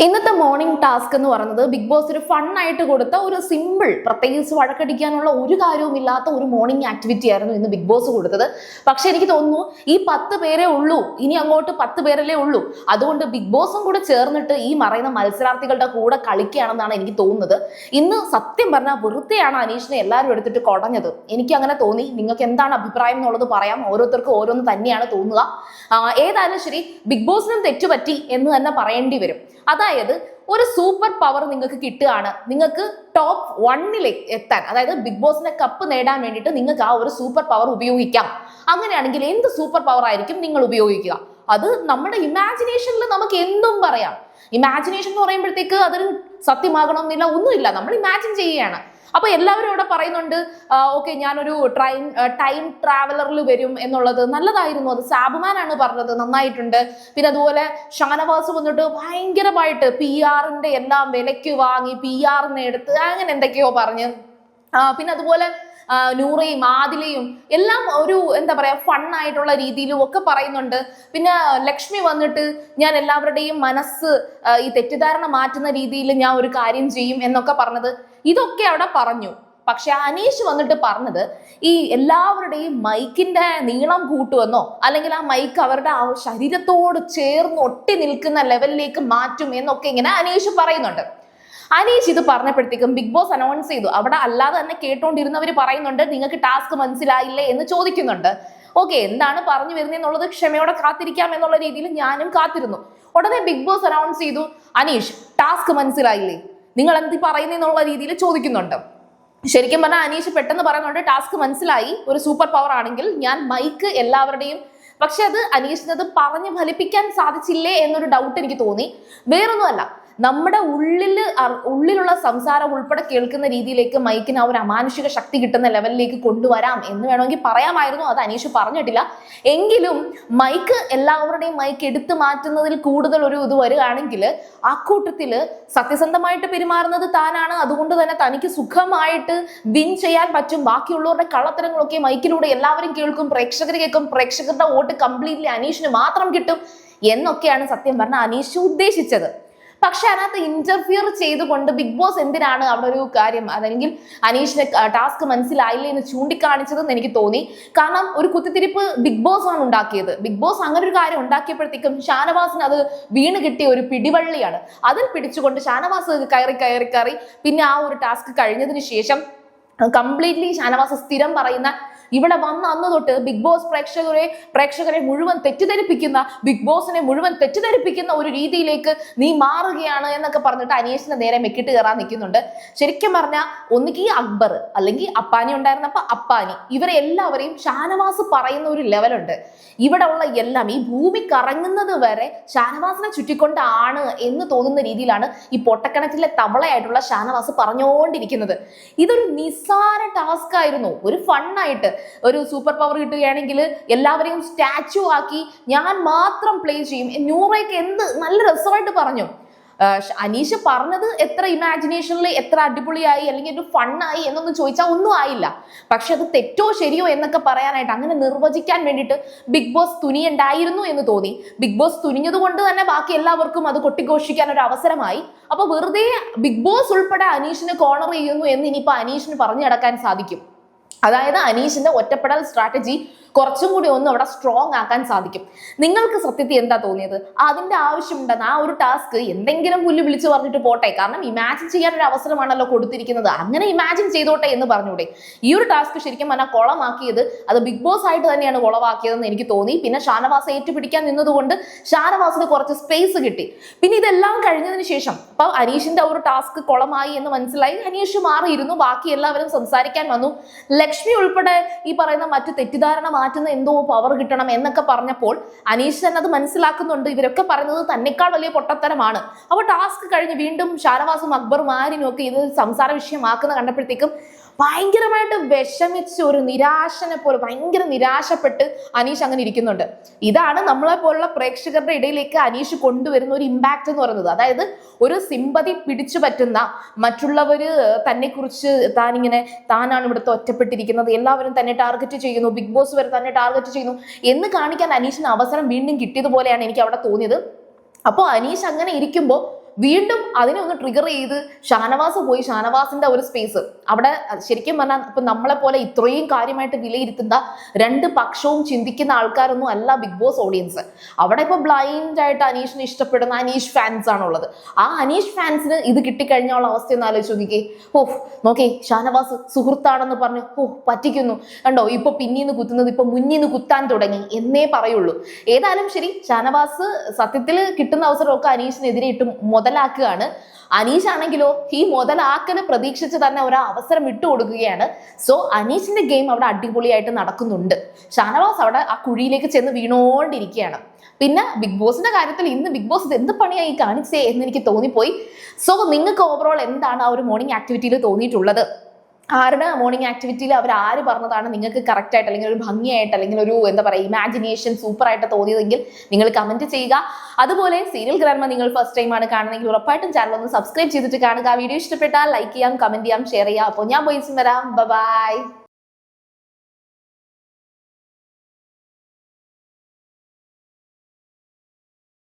ഇന്നത്തെ morning task എന്ന് പറയുന്നത് ബിഗ് ബോസ് ഒരു ഫണ്ണായിട്ട് കൊടുത്ത ഒരു സിമ്പിൾ, പ്രത്യേകിച്ച് വഴക്കടിക്കാനുള്ള ഒരു കാര്യവുമില്ലാത്ത ഒരു മോർണിംഗ് ആക്ടിവിറ്റി ആയിരുന്നു ഇന്ന് ബിഗ് ബോസ് കൊടുത്തത്. പക്ഷെ എനിക്ക് തോന്നുന്നു ഈ 10 പേരേ ഉള്ളൂ, ഇനി അങ്ങോട്ട് 10 പേരല്ലേ ഉള്ളൂ. അതുകൊണ്ട് ബിഗ് ബോസും കൂടെ ചേർന്നിട്ട് ഈ പറയുന്ന മത്സരാർത്ഥികളുടെ കൂടെ കളിക്കുകയാണെന്നാണ് എനിക്ക് തോന്നുന്നത്. ഇന്ന് സത്യം പറഞ്ഞാൽ വെറുതെയാണ് അനീഷിനെ എല്ലാവരും എടുത്തിട്ട് കുടഞ്ഞത്. എനിക്ക് അങ്ങനെ തോന്നി. നിങ്ങൾക്ക് എന്താണ് അഭിപ്രായം എന്നുള്ളത് പറയാം. ഓരോരുത്തർക്കും ഓരോന്ന് തന്നെയാണ് തോന്നുക. ഏതായാലും ശരി, ബിഗ് ബോസിനും തെറ്റുപറ്റി എന്ന് തന്നെ പറയേണ്ടി വരും. അതായത് ഒരു സൂപ്പർ പവർ നിങ്ങൾക്ക് കിട്ടുകയാണ്, നിങ്ങൾക്ക് ടോപ്പ് 1 എത്താൻ, അതായത് ബിഗ് ബോസിന്റെ കപ്പ് നേടാൻ വേണ്ടിയിട്ട് നിങ്ങൾക്ക് ആ ഒരു സൂപ്പർ പവർ ഉപയോഗിക്കാം. അങ്ങനെയാണെങ്കിൽ എന്ത് സൂപ്പർ പവർ ആയിരിക്കും നിങ്ങൾ ഉപയോഗിക്കുക? അത് നമ്മുടെ ഇമാജിനേഷനിൽ നമുക്ക് എന്തും പറയാം. ഇമാജിനേഷൻ എന്ന് പറയുമ്പോഴത്തേക്ക് അതൊരു സത്യമാകണമെന്നില്ല, ഒന്നുമില്ല. നമ്മൾ ഇമാജിൻ ചെയ്യുകയാണ്. അപ്പൊ എല്ലാവരും ഇവിടെ പറയുന്നുണ്ട്, ഓക്കെ ഞാനൊരു ടൈം ട്രാവലറിൽ വരും എന്നുള്ളത് നല്ലതായിരുന്നു. അത് സാബുമാനാണ് പറഞ്ഞത്, നന്നായിട്ടുണ്ട്. പിന്നെ അതുപോലെ ഷാനവാസ് വന്നിട്ട് ഭയങ്കരമായിട്ട് PR എല്ലാം വിലയ്ക്ക് വാങ്ങി PR എടുത്ത് അങ്ങനെ എന്തൊക്കെയോ പറഞ്ഞ്, പിന്നെ അതുപോലെ നൂറയും ആദിലയും എല്ലാം ഒരു എന്താ പറയാ ഫണ്ണായിട്ടുള്ള രീതിയിലും ഒക്കെ പറയുന്നുണ്ട്. പിന്നെ ലക്ഷ്മി വന്നിട്ട് ഞാൻ എല്ലാവരുടെയും മനസ്സ് ഈ തെറ്റിദ്ധാരണ മാറ്റുന്ന രീതിയിൽ ഞാൻ ഒരു കാര്യം ചെയ്യും എന്നൊക്കെ പറഞ്ഞത്, ഇതൊക്കെ അവിടെ പറഞ്ഞു. പക്ഷെ അനീഷ് വന്നിട്ട് പറഞ്ഞത് ഈ എല്ലാവരുടെയും മൈക്കിന്റെ നീളം കൂട്ടുമെന്നോ, അല്ലെങ്കിൽ ആ മൈക്ക് അവരുടെ ആ ശരീരത്തോട് ചേർന്ന് ഒട്ടി നിൽക്കുന്ന ലെവലിലേക്ക് മാറ്റും എന്നൊക്കെ ഇങ്ങനെ അനീഷ് പറയുന്നുണ്ട്. അനീഷ് ഇത് പറഞ്ഞപ്പോഴത്തേക്കും ബിഗ് ബോസ് അനൗൺസ് ചെയ്തു. അവിടെ അല്ലാതെ തന്നെ കേട്ടോണ്ടിരുന്നവർ പറയുന്നുണ്ട്, നിങ്ങൾക്ക് ടാസ്ക് മനസ്സിലായില്ലേ എന്ന് ചോദിക്കുന്നുണ്ട്. ഓക്കെ, എന്താണ് പറഞ്ഞു വരുന്നതെന്നുള്ളത് ക്ഷമയോടെ കാത്തിരിക്കാം എന്നുള്ള രീതിയിൽ ഞാനും കാത്തിരുന്നു. ഉടനെ ബിഗ് ബോസ് അനൗൺസ് ചെയ്തു, അനീഷ് ടാസ്ക് മനസ്സിലായില്ലേ, നിങ്ങൾ എന്ത് പറയുന്നെന്നുള്ള രീതിയിൽ ചോദിക്കുന്നുണ്ട്. ശരിക്കും പറഞ്ഞാൽ അനീഷ് പെട്ടെന്ന് പറയുന്നുണ്ട്, ടാസ്ക് മനസ്സിലായി, ഒരു സൂപ്പർ പവർ ആണെങ്കിൽ ഞാൻ മൈക്ക് എല്ലാവരുടെയും. പക്ഷെ അത് അനീഷിനത് പറഞ്ഞ് ഫലിപ്പിക്കാൻ സാധിച്ചില്ലേ എന്നൊരു ഡൗട്ട് എനിക്ക് തോന്നി. വേറൊന്നുമല്ല, നമ്മുടെ ഉള്ളിലുള്ള സംസാരം ഉൾപ്പെടെ കേൾക്കുന്ന രീതിയിലേക്ക് മൈക്കിന് ആ ഒരു അമാനുഷിക ശക്തി കിട്ടുന്ന ലെവലിലേക്ക് കൊണ്ടുവരാം എന്ന് വേണമെങ്കിൽ പറയാമായിരുന്നു. അത് അനീഷ് പറഞ്ഞിട്ടില്ല. എങ്കിലും മൈക്ക് എല്ലാവരുടെയും മൈക്ക് എടുത്തു മാറ്റുന്നതിൽ കൂടുതൽ ഒരു ഇത് വരികയാണെങ്കിൽ ആ കൂട്ടത്തില് സത്യസന്ധമായിട്ട് പെരുമാറുന്നത് താനാണ്. അതുകൊണ്ട് തന്നെ തനിക്ക് സുഖമായിട്ട് വിൻ ചെയ്യാൻ പറ്റും. ബാക്കിയുള്ളവരുടെ കള്ളത്തരങ്ങളൊക്കെ മൈക്കിലൂടെ എല്ലാവരും കേൾക്കും, പ്രേക്ഷകർ കേൾക്കും, പ്രേക്ഷകരുടെ വോട്ട് കംപ്ലീറ്റ്ലി അനീഷിന് മാത്രം കിട്ടും എന്നൊക്കെയാണ് സത്യം പറഞ്ഞാൽ അനീഷ് ഉദ്ദേശിച്ചത്. പക്ഷെ അതിനകത്ത് ഇന്റർഫിയർ ചെയ്തുകൊണ്ട് ബിഗ് ബോസ് എന്തിനാണ് അവിടെ ഒരു കാര്യം, അല്ലെങ്കിൽ അനീഷിന് ടാസ്ക് മനസ്സിലായില്ലേ എന്ന് ചൂണ്ടിക്കാണിച്ചതെന്ന് എനിക്ക് തോന്നി. കാരണം ഒരു കുത്തിത്തിരിപ്പ് ബിഗ് ബോസ് ആണ് ഉണ്ടാക്കിയത്. ബിഗ് ബോസ് അങ്ങനെ ഒരു കാര്യം ഉണ്ടാക്കിയപ്പോഴത്തേക്കും ഷാനവാസിന് അത് വീണ് കിട്ടിയ ഒരു പിടിവള്ളിയാണ്. അതിൽ പിടിച്ചുകൊണ്ട് ഷാനവാസ് കയറി പിന്നെ ആ ഒരു ടാസ്ക് കഴിഞ്ഞതിന് ശേഷം കംപ്ലീറ്റ്ലി ഷാനവാസ് സ്ഥിരം പറയുന്ന, ഇവിടെ വന്ന അന്ന് തൊട്ട് ബിഗ് ബോസ് പ്രേക്ഷകരെ മുഴുവൻ തെറ്റിദ്ധരിപ്പിക്കുന്ന, ബിഗ് ബോസിനെ മുഴുവൻ തെറ്റിദ്ധരിപ്പിക്കുന്ന ഒരു രീതിയിലേക്ക് നീ മാറുകയാണ് എന്നൊക്കെ പറഞ്ഞിട്ട് അനീഷിന്റെ നേരെ മെക്കിട്ട് കയറാൻ നിൽക്കുന്നുണ്ട്. ശരിക്കും പറഞ്ഞാൽ ഒന്നുകിൽ അക്ബർ അല്ലെങ്കിൽ അപ്പാനി ഉണ്ടായിരുന്നപ്പോ അപ്പാനി, ഇവരെ എല്ലാവരെയും ഷാനവാസ് പറയുന്ന ഒരു ലെവലുണ്ട്. ഇവിടെ ഉള്ള എല്ലാം ഈ ഭൂമി കറങ്ങുന്നത് വരെ ഷാനവാസിനെ ചുറ്റിക്കൊണ്ടാണ് എന്ന് തോന്നുന്ന രീതിയിലാണ് ഈ പൊട്ടക്കണക്കിലെ തവളയായിട്ടുള്ള ഷാനവാസ് പറഞ്ഞുകൊണ്ടിരിക്കുന്നത്. ഇതൊരു നിസ്സാര ടാസ്ക് ആയിരുന്നു, ഒരു ഫണ്ണായിട്ട്. ഒരു സൂപ്പർ പവർ കിട്ടുകയാണെങ്കിൽ എല്ലാവരെയും സ്റ്റാച്ചു ആക്കി ഞാൻ മാത്രം പ്ലേ ചെയ്യും. നൂറയ്ക്ക് എന്ത് നല്ല രസമായിട്ട് പറഞ്ഞു. അനീഷ് പറഞ്ഞത് എത്ര ഇമാജിനേഷനിൽ എത്ര അടിപൊളിയായി അല്ലെങ്കിൽ ഒരു ഫണ്ണായി എന്നൊന്നും ചോദിച്ചാൽ ഒന്നും ആയില്ല. പക്ഷെ അത് തെറ്റോ ശരിയോ എന്നൊക്കെ പറയാനായിട്ട്, അങ്ങനെ നിർവചിക്കാൻ വേണ്ടിയിട്ട് ബിഗ് ബോസ് തുനിയുണ്ടായിരുന്നു എന്ന് തോന്നി. ബിഗ് ബോസ് തുനിഞ്ഞത് കൊണ്ട് തന്നെ ബാക്കി എല്ലാവർക്കും അത് കൊട്ടിഘോഷിക്കാൻ ഒരു അവസരമായി. അപ്പൊ വെറുതെ ബിഗ് ബോസ് ഉൾപ്പെടെ അനീഷിനെ കോർണർ ചെയ്യുന്നു എന്ന് ഇനിയിപ്പോ അനീഷിന് പറഞ്ഞു നടക്കാൻ സാധിക്കും. അതായത് അനീഷിന്റെ ഒറ്റപ്പെടൽ സ്ട്രാറ്റജി കുറച്ചും കൂടി ഒന്ന് അവിടെ സ്ട്രോങ് ആക്കാൻ സാധിക്കും. നിങ്ങൾക്ക് സത്യത്തിൽ എന്താ തോന്നിയത്? അതിന്റെ ആവശ്യമുണ്ടെന്ന് ആ ഒരു ടാസ്ക് എന്തെങ്കിലും പുല്ല് വിളിച്ചു പറഞ്ഞിട്ട് പോട്ടെ, കാരണം ഇമാജിൻ ചെയ്യാൻ ഒരു അവസരമാണല്ലോ കൊടുത്തിരിക്കുന്നത്, അങ്ങനെ ഇമാജിൻ ചെയ്തോട്ടെ എന്ന് പറഞ്ഞൂടെ? ഈ ഒരു ടാസ്ക് ശരിക്കും പറഞ്ഞാൽ കുളമാക്കിയത് അത് ബിഗ് ബോസ് ആയിട്ട് തന്നെയാണ് കുളമാക്കിയതെന്ന് എനിക്ക് തോന്നി. പിന്നെ ഷാനവാസ് ഏറ്റുപിടിക്കാൻ നിന്നതുകൊണ്ട് ഷാനവാസിന് കുറച്ച് സ്പേസ് കിട്ടി. പിന്നെ ഇതെല്ലാം കഴിഞ്ഞതിന് ശേഷം അപ്പൊ അനീഷിന്റെ ഒരു ടാസ്ക് കുളമായി എന്ന് മനസ്സിലായി. അനീഷ് മാറിയിരുന്നു, ബാക്കി എല്ലാവരും സംസാരിക്കാൻ വന്നു. ലക്ഷ്മി ഉൾപ്പെടെ ഈ പറയുന്ന മറ്റു തെറ്റിദ്ധാരണ മാറ്റുന്ന എന്തോ പവർ കിട്ടണം എന്നൊക്കെ പറഞ്ഞപ്പോൾ അനീഷ് തന്നെ അത് മനസ്സിലാക്കുന്നുണ്ട്. ഇവരൊക്കെ പറയുന്നത് തന്നെക്കാൾ വലിയ പൊട്ടത്തരമാണ്. അപ്പോൾ ടാസ്ക് കഴിഞ്ഞ് വീണ്ടും ഷാനവാസും അക്ബറും ആരിനും ഒക്കെ ഇത് സംസാര വിഷയമാക്കുന്ന കണ്ടപ്പോഴത്തേക്കും ഭയങ്കരമായിട്ട് വിഷമിച്ച് ഒരു നിരാശനെ പോലെ ഭയങ്കര നിരാശപ്പെട്ട് അനീഷ് അങ്ങനെ ഇരിക്കുന്നുണ്ട്. ഇതാണ് നമ്മളെ പോലുള്ള പ്രേക്ഷകരുടെ ഇടയിലേക്ക് അനീഷ് കൊണ്ടുവരുന്ന ഒരു ഇമ്പാക്ട് എന്ന് പറയുന്നത്. അതായത് ഒരു സിമ്പതി പിടിച്ചു പറ്റുന്ന, മറ്റുള്ളവര് തന്നെ കുറിച്ച് താനാണ് ഇവിടുത്തെ ഒറ്റപ്പെട്ടിരിക്കുന്നത്, എല്ലാവരും തന്നെ ടാർഗറ്റ് ചെയ്യുന്നു, ബിഗ് ബോസ് വരെ തന്നെ ടാർഗറ്റ് ചെയ്യുന്നു എന്ന് കാണിക്കാൻ അനീഷിന് അവസരം വീണ്ടും കിട്ടിയതുപോലെയാണ് എനിക്ക് അവിടെ തോന്നിയത്. അപ്പോൾ അനീഷ് അങ്ങനെ ഇരിക്കുമ്പോൾ വീണ്ടും അതിനെ ഒന്ന് ട്രിഗർ ചെയ്ത് ഷാനവാസ് പോയി ഷാനവാസിന്റെ ഒരു സ്പേസ് അവിടെ ശരിക്കും പറഞ്ഞാൽ ഇപ്പൊ നമ്മളെ പോലെ ഇത്രയും കാര്യമായിട്ട് വിലയിരുത്തുന്ന രണ്ട് പക്ഷവും ചിന്തിക്കുന്ന ആൾക്കാരൊന്നും അല്ല ബിഗ് ബോസ് ഓഡിയൻസ്. അവിടെ ഇപ്പൊ ബ്ലൈൻഡ് ആയിട്ട് അനീഷിനെ ഇഷ്ടപ്പെടുന്ന അനീഷ് ഫാൻസ് ആണുള്ളത്. ആ അനീഷ് ഫാൻസിന് ഇത് കിട്ടിക്കഴിഞ്ഞുള്ള അവസ്ഥ ഒന്ന് ആലോചിച്ച് നോക്കിക്കേ. നോക്കേ ഷാനവാസ് സുഹൃത്താണെന്ന് പറഞ്ഞു പറ്റിക്കുന്നു കണ്ടോ, ഇപ്പൊ പിന്നീന്ന് കുത്തുന്നത് ഇപ്പൊ മുന്നീന്ന് കുത്താൻ തുടങ്ങി എന്നേ പറയുള്ളൂ. ഏതായാലും ശരി, ഷാനവാസ് സത്യത്തിൽ കിട്ടുന്ന അവസരമൊക്കെ അനീഷിനെതിരെ ഇട്ട് മുതലാക്കുകയാണ്. അനീഷ് ആണെങ്കിലോ ഈ മുതലാക്കല് പ്രതീക്ഷിച്ച് തന്നെ ഒരു അവസരം കൊടുക്കുകയാണ്. സോ അനീഷിന്റെ ഗെയിം അവിടെ അടിപൊളിയായിട്ട് നടക്കുന്നുണ്ട്. ഷാനവാസ് അവിടെ ആ കുഴിയിലേക്ക് ചെന്ന് വീണോണ്ടിരിക്കുകയാണ്. പിന്നെ ബിഗ് ബോസിന്റെ കാര്യത്തിൽ ഇന്ന് ബിഗ് ബോസ് എന്ത് പണിയായി കാണിച്ചേ എന്ന് എനിക്ക് തോന്നിപ്പോയി. സോ നിങ്ങൾക്ക് ഓവറോൾ എന്താണ് ആ ഒരു മോർണിംഗ് ആക്ടിവിറ്റിയിൽ തോന്നിയിട്ടുള്ളത്? ആരുടെ മോർണിംഗ് ആക്ടിവിറ്റിയിൽ അവർ ആര് പറഞ്ഞതാണ് നിങ്ങൾക്ക് കറക്റ്റ് ആയിട്ട് അല്ലെങ്കിൽ ഒരു ഭംഗിയായിട്ട് അല്ലെങ്കിൽ ഒരു എന്താ പറയുക ഇമാജിനേഷൻ സൂപ്പർ ആയിട്ട് തോന്നിയതെങ്കിൽ നിങ്ങൾ കമന്റ് ചെയ്യുക. അതുപോലെ സീരിയൽ ഗ്രാൻഡ്മ നിങ്ങൾ ഫസ്റ്റ് ടൈം ആണ് കാണുന്നെങ്കിൽ ഉറപ്പായിട്ടും ചാനൽ ഒന്ന് സബ്സ്ക്രൈബ് ചെയ്തിട്ട് കാണുക. വീഡിയോ ഇഷ്ടപ്പെട്ടാൽ ലൈക്ക് ചെയ്യാം, കമന്റ് ചെയ്യാം, ഷെയർ ചെയ്യാം. അപ്പോൾ ഞാൻ പോയി വരാം. ബൈ.